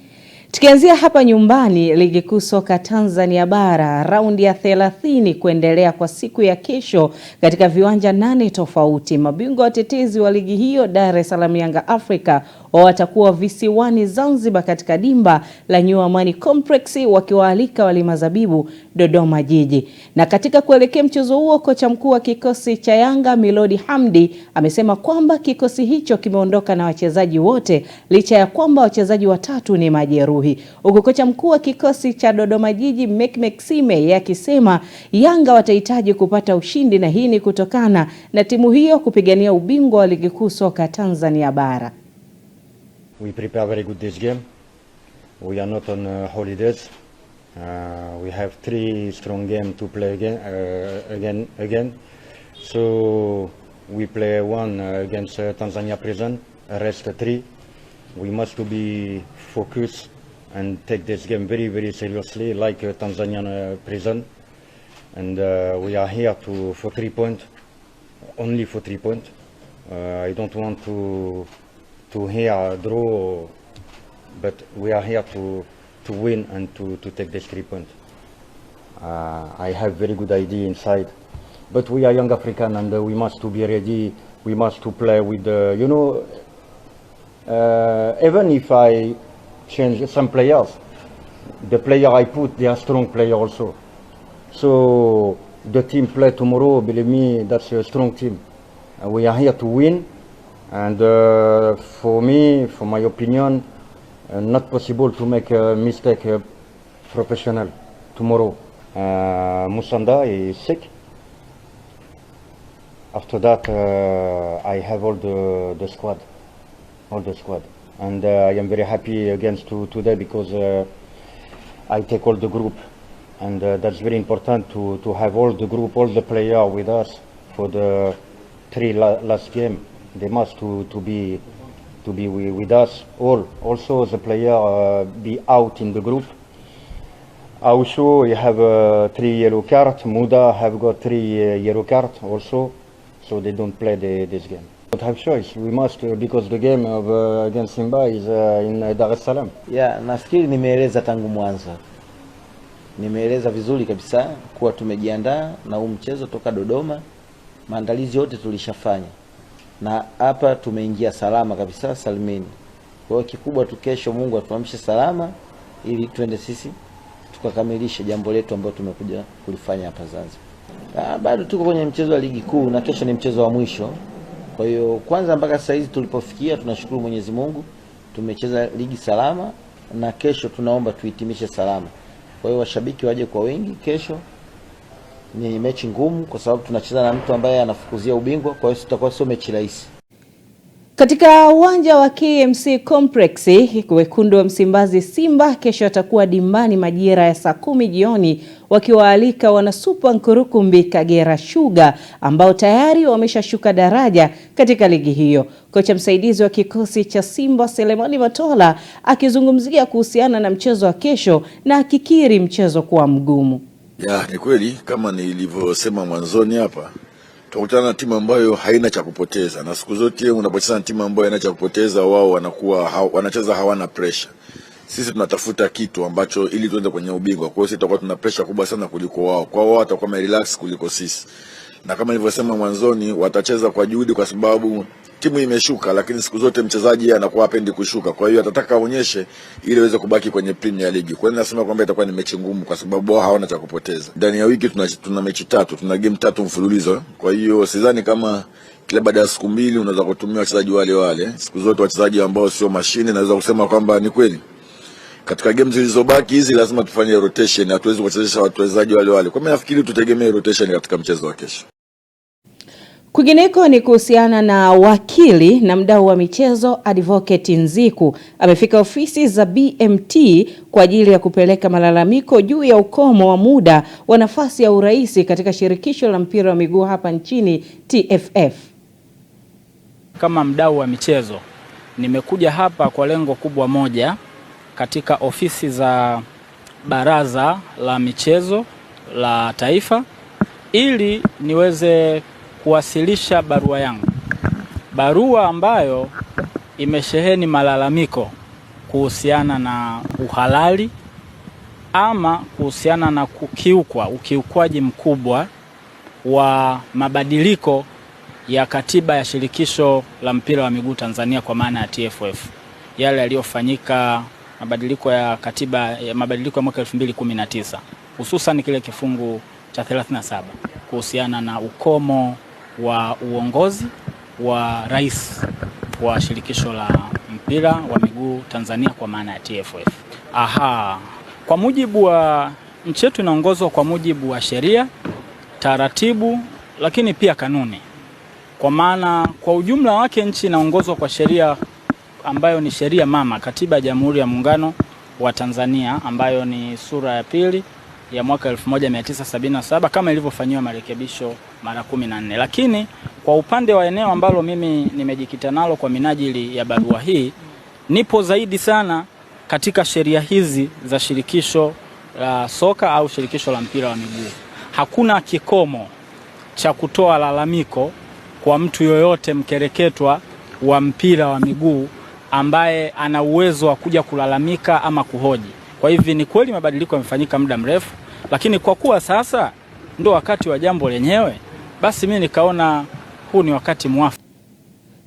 Tukianzia hapa nyumbani, ligi kuu soka Tanzania bara raundi ya 30 kuendelea kwa siku ya kesho katika viwanja 8 tofauti. Mabingwa watetezi wa ligi hiyo Dar es Salaam Yanga Africa watakuwa visiwani Zanzibar katika dimba la New Amani Complex wakiwaalika Walima Zabibu Dodoma Jiji. Na katika kuelekea mchezo huo, kocha mkuu wa kikosi cha Yanga Milodi Hamdi amesema kwamba kikosi hicho kimeondoka na wachezaji wote licha ya kwamba wachezaji watatu ni majeruhi. Huko kocha mkuu wa kikosi cha Dodoma Jiji Maxime yakisema Yanga watahitaji kupata ushindi, na hii ni kutokana na timu hiyo kupigania ubingwa wa ligi kuu soka Tanzania bara. We prepare very good this game. We are not on holidays. We have 3 strong games to play again. So we play 1 against Tanzania Prison, rest 3. We must be focused and take this game very, very seriously, like Tanzanian Prison. And we are here for 3 points, only for 3 points. I don't want to hear draw, but we are here to win and to take this 3 points. I have very good idea inside, but we are young African and we must to be ready. We must to play with even if I change some players, the player I put, they are strong player also. So the team play tomorrow, believe me, that's a strong team. We are here to win. And for me, for my opinion, not possible to make a mistake professional tomorrow. Musanda is sick. After that, I have all the squad. And I am very happy against today because I take all the group. and that's very important to have all the group, all the players with us for the last game. They must to be with us all. Also the player be out in the group. Also you have 3 yellow cards. Muda have got 3 yellow cards also, so they don't play this game. Don't have choice. We must because the game of against Simba is in Dar es Salaam. Yeah, nafikiri nimeeleza tangu mwanzo. Nimeeleza vizuri kabisa kuwa tumejiandaa na huu mchezo toka Dodoma. Maandalizi yote tulishafanya. Na hapa tumeingia salama kabisa salimini. Kwa hiyo kikubwa tu kesho Mungu atuamshe salama ili twende sisi tukakamilisha jambo letu ambalo tumekuja kulifanya hapa Zanzibar. Bado tuko kwenye mchezo wa ligi kuu na kesho ni mchezo wa mwisho. Kwa hiyo kwanza mpaka sasa hizi tulipofikia tunashukuru Mwenyezi Mungu, tumecheza ligi salama na kesho tunaomba tuhitimishe salama. Kwa hiyo washabiki waje kwa wengi kesho. Ni mechi ngumu kwa sababu tunacheza na mtu ambaye anafukuzia ubingwa, kwa hiyo tutakuwa sio mechi rahisi. Katika uwanja wa KMC Complex, wekundu wa Msimbazi Simba kesho atakuwa dimbani majira ya saa 10 jioni wakiwaalika wana Super Nkurukumbi Kagera Sugar ambao tayari wameshashuka daraja katika ligi hiyo. Kocha msaidizi wa kikosi cha Simba Selemani Matola akizungumzia kuhusiana na mchezo wa kesho na akikiri mchezo kuwa mgumu. Ya, ni kweli kama nilivyosema mwanzoni hapa, tunakutana na timu ambayo haina cha kupoteza, na siku zote unapocheza na timu ambayo haina cha kupoteza wao wanacheza hawana pressure. Sisi tunatafuta kitu ambacho ili tuende kwenye ubingwa. Kwa hiyo sisi tutakuwa tuna pressure kubwa sana kuliko wao. Kwa wao watakuwa relax kuliko sisi. Na kama nilivyosema mwanzoni, watacheza kwa juhudi kwa sababu timu imeshuka, lakini siku zote mchezaji anakuwa hapendi kushuka. Kwa hiyo atataka aonyeshe ili aweze kubaki kwenye Premier League. Kwa hiyo nasema kwamba itakuwa ni mechi ngumu kwa sababu wao hawana cha kupoteza. Ndani ya wiki tuna mechi 3, tuna game 3 mfululizo. Kwa hiyo sidhani kama kila baada ya siku 2 unaweza kutumia wachezaji wale. Siku zote wachezaji ambao sio mashine, naweza kusema kwamba ni kweli. Katika game zilizobaki hizi lazima tufanye rotation, hatuwezi kuchezesha wachezaji wale. Kwa mimi nafikiri tutegemee rotation katika mchezo wa kesho. Kwingineko ni kuhusiana na wakili na mdau wa michezo Advocate Nziku amefika ofisi za BMT kwa ajili ya kupeleka malalamiko juu ya ukomo wa muda wa nafasi ya uraisi katika shirikisho la mpira wa miguu hapa nchini TFF. Kama mdau wa michezo nimekuja hapa kwa lengo kubwa moja katika ofisi za Baraza la Michezo la Taifa ili niweze kuwasilisha barua yangu. Barua ambayo imesheheni malalamiko kuhusiana na uhalali ama kuhusiana na ukiukwaji mkubwa wa mabadiliko ya katiba ya shirikisho la mpira wa miguu Tanzania kwa maana ya TFF. Yale yaliyofanyika mabadiliko ya mwaka 2019, hususan kile kifungu cha 37 kuhusiana na ukomo wa uongozi wa rais wa shirikisho la mpira wa miguu Tanzania kwa maana ya TFF. Kwa mujibu wa nchi yetu inaongozwa kwa mujibu wa sheria, taratibu, lakini pia kanuni. Kwa maana kwa ujumla wake nchi inaongozwa kwa sheria ambayo ni sheria mama, Katiba ya Jamhuri ya Muungano wa Tanzania ambayo ni sura ya 2 ya mwaka 1977 kama ilivyofanyiwa marekebisho mara 14. Lakini kwa upande wa eneo ambalo mimi nimejikita nalo kwa minajili ya barua hii, nipo zaidi sana katika sheria hizi za shirikisho la soka au shirikisho la mpira wa miguu. Hakuna kikomo cha kutoa lalamiko kwa mtu yoyote mkereketwa wa mpira wa miguu ambaye ana uwezo wa kuja kulalamika ama kuhoji. Kwa hivyo ni kweli mabadiliko yamefanyika muda mrefu, lakini kwa kuwa sasa ndo wakati wa jambo lenyewe, basi mimi nikaona huu ni wakati mwafaka.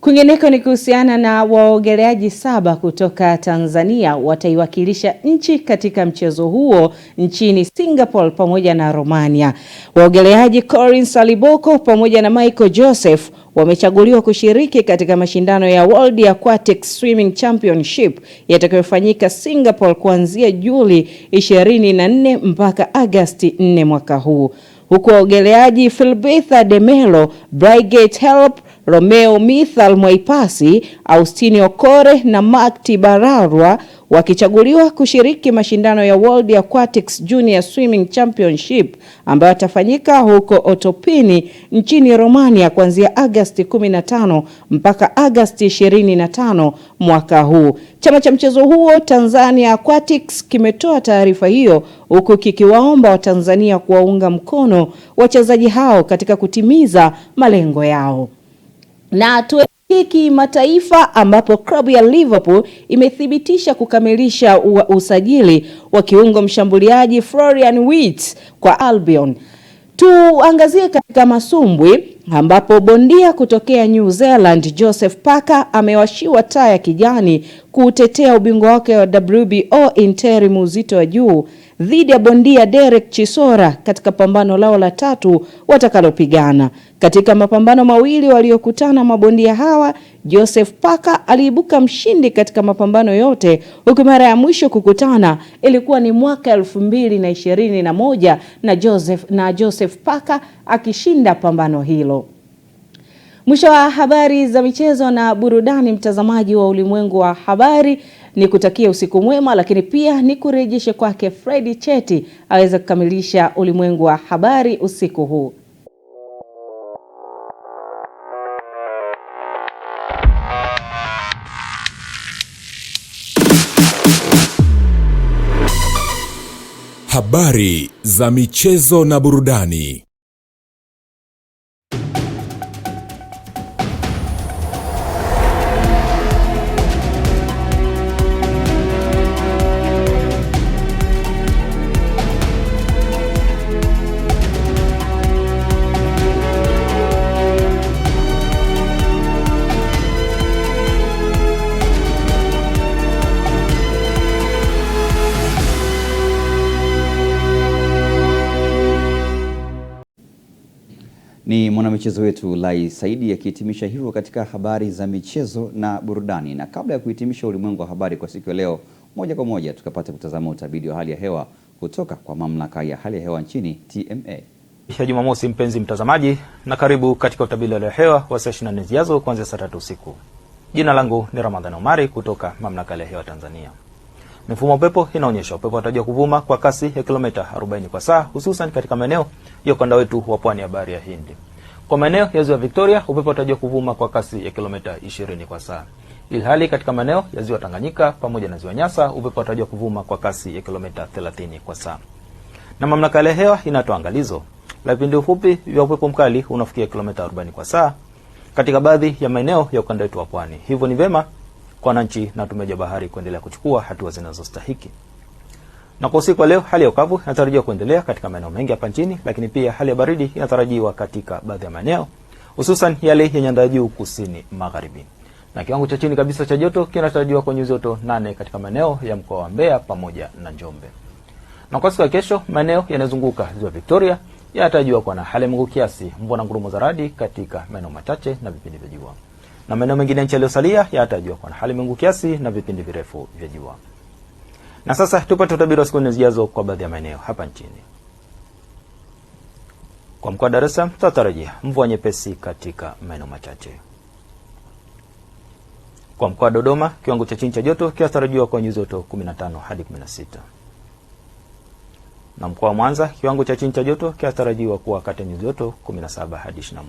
Kwingineko ni kuhusiana na waogeleaji 7 kutoka Tanzania wataiwakilisha nchi katika mchezo huo nchini Singapore pamoja na Romania. Waogeleaji Corin Saliboko pamoja na Michael Joseph wamechaguliwa kushiriki katika mashindano ya World Aquatic Swimming Championship yatakayofanyika Singapore kuanzia Juli 24 mpaka Agosti 4 mwaka huu. Huku waogeleaji Philbetha Demelo, Brigate Help, Romeo Mithal Mwaipasi, Austini Okore na Mark Tibararwa wakichaguliwa kushiriki mashindano ya World Aquatics Junior Swimming Championship ambayo yatafanyika huko Otopini nchini Romania kuanzia Agosti 15 mpaka Agosti 25 mwaka huu. Chama cha mchezo huo Tanzania Aquatics kimetoa taarifa hiyo huku kikiwaomba Watanzania kuwaunga mkono wachezaji hao katika kutimiza malengo yao. Na kimataifa ambapo klabu ya Liverpool imethibitisha kukamilisha usajili wa kiungo mshambuliaji Florian Wirtz kwa Albion. Tuangazie katika masumbwi ambapo bondia kutokea New Zealand Joseph Parker amewashiwa taa ya kijani kutetea ubingwa wake wa WBO interim uzito wa juu dhidi ya bondia Derek Chisora katika pambano lao la 3 watakalopigana. Katika mapambano mawili waliokutana mabondia hawa, Joseph Parker aliibuka mshindi katika mapambano yote, huku mara ya mwisho kukutana ilikuwa ni mwaka 2021 na Joseph Parker akishinda pambano hilo. Mwisho wa habari za michezo na burudani, mtazamaji wa Ulimwengu wa Habari, ni kutakia usiku mwema, lakini pia ni kurejeshe kwake Freddy Cheti aweze kukamilisha Ulimwengu wa Habari usiku huu. Habari za michezo na burudani. Ni mwanamichezo wetu Lai Saidi akihitimisha hivyo katika habari za michezo na burudani. Na kabla ya kuhitimisha Ulimwengu wa Habari kwa siku ya leo, moja kwa moja tukapata kutazama utabiri wa hali ya hewa kutoka kwa mamlaka ya hali ya hewa nchini TMA. Ya Jumamosi, mpenzi mtazamaji, na karibu katika utabiri wa hali ya hewa wa saa 24 zijazo kuanzia saa 3 usiku. Jina langu ni Ramadhani Omari kutoka mamlaka ya hewa Tanzania. Mifumo upepo inaonyesha upepo unatarajiwa kuvuma kwa kasi ya kilomita 40 kwa saa, hususan katika maeneo ya ukanda wetu wa pwani ya Bahari ya Hindi. Kwa maeneo ya Ziwa Victoria, upepo unatarajiwa kuvuma kwa kasi ya kilomita 20 kwa saa. Ilhali katika maeneo ya Ziwa Tanganyika pamoja na Ziwa Nyasa, upepo unatarajiwa kuvuma kwa kasi ya kilomita 30 kwa saa. Na mamlaka ya hewa inatoa angalizo la vipindi fupi vya upepo mkali unafikia kilomita 40 kwa saa katika baadhi ya maeneo ya ukanda wetu wa pwani. Hivyo ni vema kwa wananchi na watumiaji wa bahari kuendelea kuchukua hatua zinazostahiki. Na kwa usiku wa leo, hali ya ukavu inatarajiwa kuendelea katika maeneo mengi hapa nchini, lakini pia hali ya baridi inatarajiwa katika baadhi ya maeneo, hususan yale yenye nyanda ya juu kusini magharibi. Na kiwango cha chini kabisa cha joto kinatarajiwa kwa nyuzi joto 8 katika maeneo ya mkoa wa Mbeya pamoja na Njombe. Na kwa siku ya kesho, maeneo yanayozunguka Ziwa Victoria yanatarajiwa kuwa na hali ya mawingu kiasi, mvua na ngurumo za radi katika maeneo machache na vipindi vya jua. Na maeneo mengine nchi yaliyosalia yanatarajiwa kuwa na hali ya mawingu kiasi na vipindi virefu vya jua. Na sasa tupate utabiri wa siku 4 zijazo kwa baadhi ya maeneo hapa nchini. Kwa mkoa wa Dar es Salaam tunatarajia mvua nyepesi katika maeneo machache. Kwa mkoa wa Dodoma, kiwango cha chini cha joto kinatarajiwa kwa nyuzi joto 15 hadi 16. Na mkoa wa Mwanza, kiwango cha chini cha joto kinatarajiwa kuwa kati ya nyuzi joto 17 hadi 21.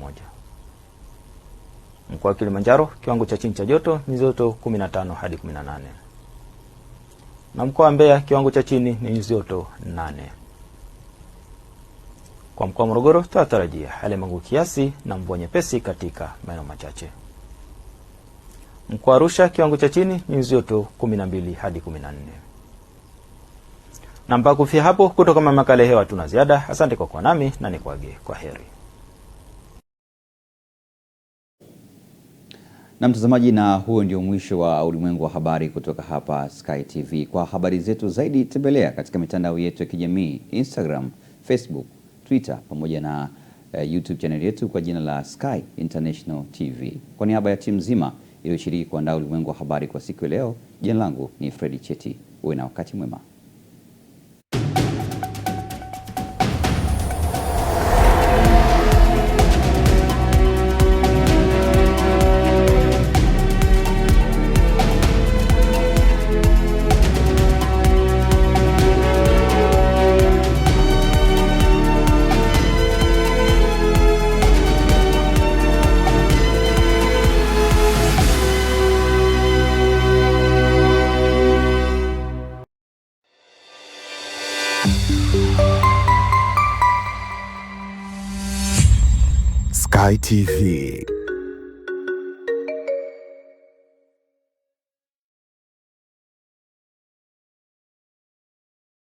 Mkoa wa Kilimanjaro, kiwango cha chini cha joto nyuzi joto 15 hadi 18. Na mkoa wa Mbeya, kiwango cha chini ni nyuzi joto 8. Kwa mkoa wa Morogoro tunatarajia hali ya mawingu kiasi na mvua nyepesi katika maeneo machache. Mkoa wa Arusha, kiwango cha chini nyuzi joto 12 hadi 14. Na mpaka kufikia hapo, kutoka mamlaka ya hewa tuna ziada. Asante kwa kuwa nami na nikwage kwa heri. Na mtazamaji, na huo ndio mwisho wa Ulimwengu wa Habari kutoka hapa Sky TV. Kwa habari zetu zaidi tembelea katika mitandao yetu ya kijamii, Instagram, Facebook, Twitter pamoja na YouTube channel yetu kwa jina la Sky International TV. Kwa niaba ya timu nzima iliyoshiriki kuandaa Ulimwengu wa Habari kwa siku ya leo, jina langu ni Freddy Cheti. Uwe na wakati mwema. Sky TV.